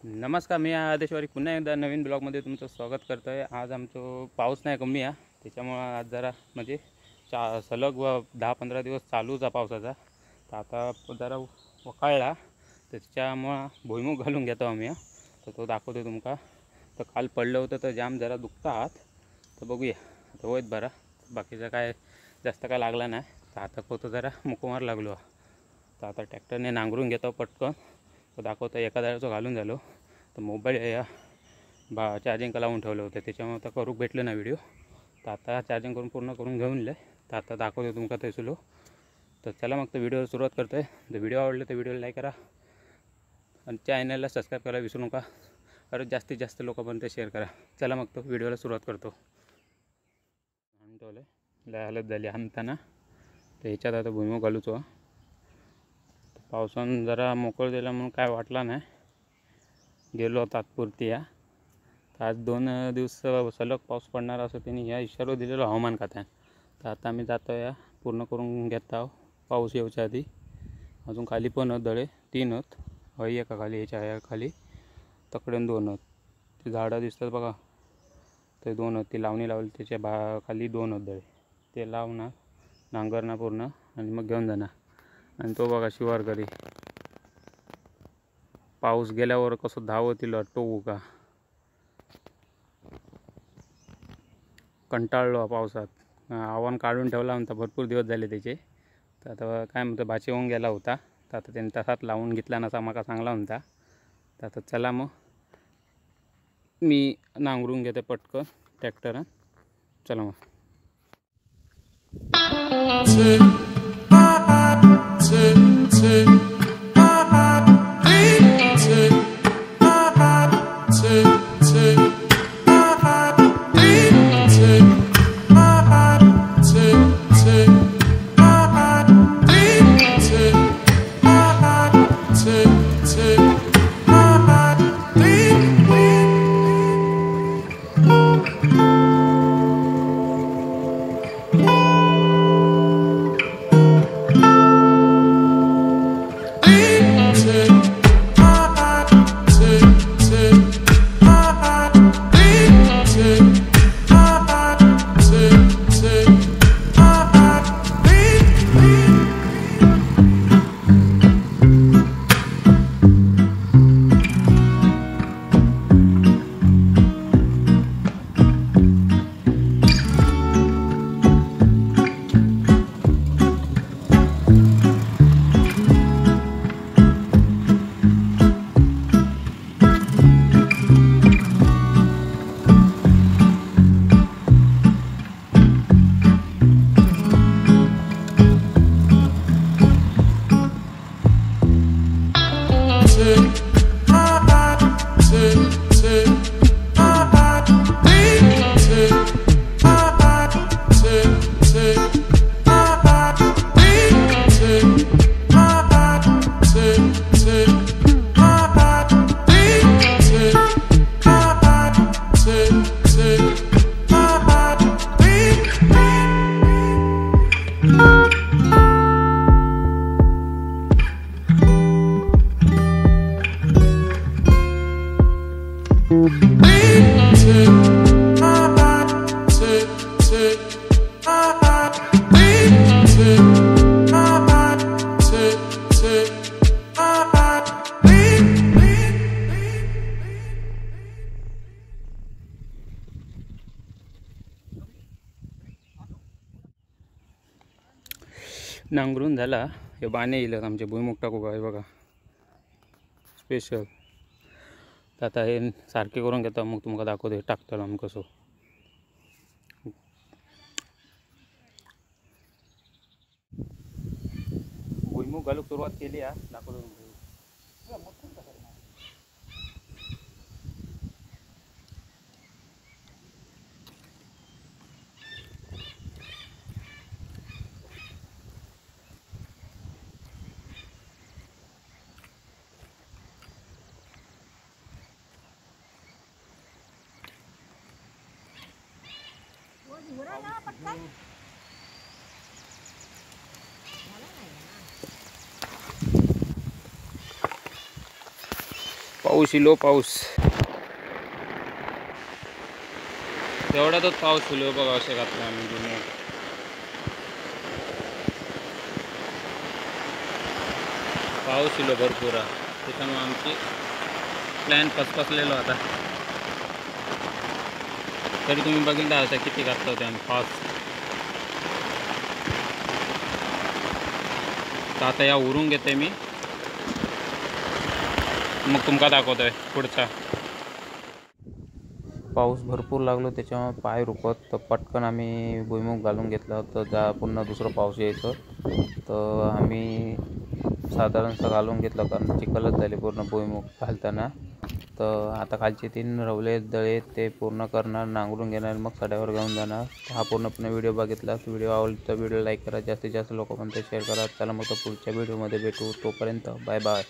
नमस्कार, मी आदेशवारी पुन्हा एकदा नवीन ब्लॉगमध्ये तुमचं स्वागत करतो आहे। आज आमचं पाऊस नाही कमी आहे, त्याच्यामुळं आज जरा म्हणजे सलग 10-15 दिवस चालूचा पावसाचा। तर आता जरा वकाळला, त्याच्यामुळं भुईमुग घालून घेतो आम्ही। तर तो दाखवतो तुमका। तर काल पडलं होतं तर जाम जरा दुखतात, तर बघूया आता होईत बरा। बाकीचं काय जास्त काय लागला नाही, तर आता होतं जरा मुकमार लागलो। तर आता ट्रॅक्टरने नांगरून घेतो पटकन, तो दाखवतो। एका दाड्याचं घालून झालो, तर मोबाईल या चार्जिंग लावून ठेवलं होतं, त्याच्यामुळे आता करूक भेटलं ना व्हिडिओ। तर आता चार्जिंग करून पूर्ण करून घेऊन दिलं, तर आता दाखवतो तुमका ते सुलो। तर चला मग तर व्हिडिओ सुरुवात करतो आहे। तर व्हिडिओ आवडले तर व्हिडिओला लाईक करा आणि चॅनलला सबस्क्राईब करायला विसरू नका, कारण जास्तीत जास्त लोकांपर्यंत शेअर करा। चला मग तो व्हिडिओला सुरुवात करतो। आणतोले लय हालत झाली आणताना, तर ह्याच्यात आता भुईमुग घालूचो। पावसानं जरा मोकळ दिला म्हणून काय वाटला नाही, गेलो तात्पुरती या। आज 2 दिवस सलग पाऊस पडणार असं त्यांनी या इशारा दिलेला हवामान खात्याने। तर आता आम्ही जातो या पूर्ण करून घेत आहोत पाऊस येऊच्या आधी। अजून खाली पण दळे 3 आहेत, हई एका खाली ह्याच्या ह्या खाली तकडेन 2 आहेत। ते झाडं दिसतात बघा, ते 2 आहेत, ती लावणी लावली त्याच्या खाली 2 आहेत दळे। ते लावणार नांगरणार पूर्ण आणि मग घेऊन जाणार। आणि तो बघा शिवार घरी पाऊस गेल्यावर कसं धावतील टोवू का, कंटाळलो पावसात। आव्हान काढून ठेवला होता, भरपूर दिवस झाले त्याचे। तर आता काय म्हणतं बाची होऊन गेला होता, तर आता त्यांनी तसाच लावून घेतला नसा माका चांगला होता। तर आता चला मग मी नांगरून घेते पटकन ट्रॅक्टरन, चला मग। नांगरून झाला, हे बाणे येईल आमचे भुईमुग टाकू काय बघा स्पेशल। तर आता हे सारखे करून घेतो, मग तुमका दाखवतो टाकतो आम्ही कसं। भुईमुग घालूक सुरुवात केली आहे, दाखवतो तुमका। पाऊस इलो पाऊस तेवढ्यातच पाऊस इलो बघा असे घातला आम्ही भुईमुग. पाऊस इलो भरपूर त्याच्यामुळे आमची प्लॅन फसफसलेलो आता. तरी तुम्ही बघितला असा किती घातलं होते आम्ही फास्ट. तर आता या उरून घेते मी, मग तुमका दाखवतोय पुढचा. पाऊस भरपूर लागलो त्याच्यामुळे पाय रुकत, तर पटकन आम्ही भुईमुग घालून घेतला होता. पुन्हा दुसरं पाऊस यायचं तर आम्ही साधारणसं घालून घेतलं, कारण चिखलच झाली पूर्ण भुईमुग घालताना. तर आता खालचे 3 रवले दळे ते पूर्ण करणार, नांगरून घेणार, मग सड्यावर घेऊन जाणार. हा पूर्णपणे व्हिडिओ बघितला. व्हिडिओ आवडला तर व्हिडिओ लाईक करा, जास्तीत जास्त लोकांपर्यंत शेअर करा. चला मग तर पुढच्या व्हिडिओमध्ये भेटू. तोपर्यंत बाय बाय.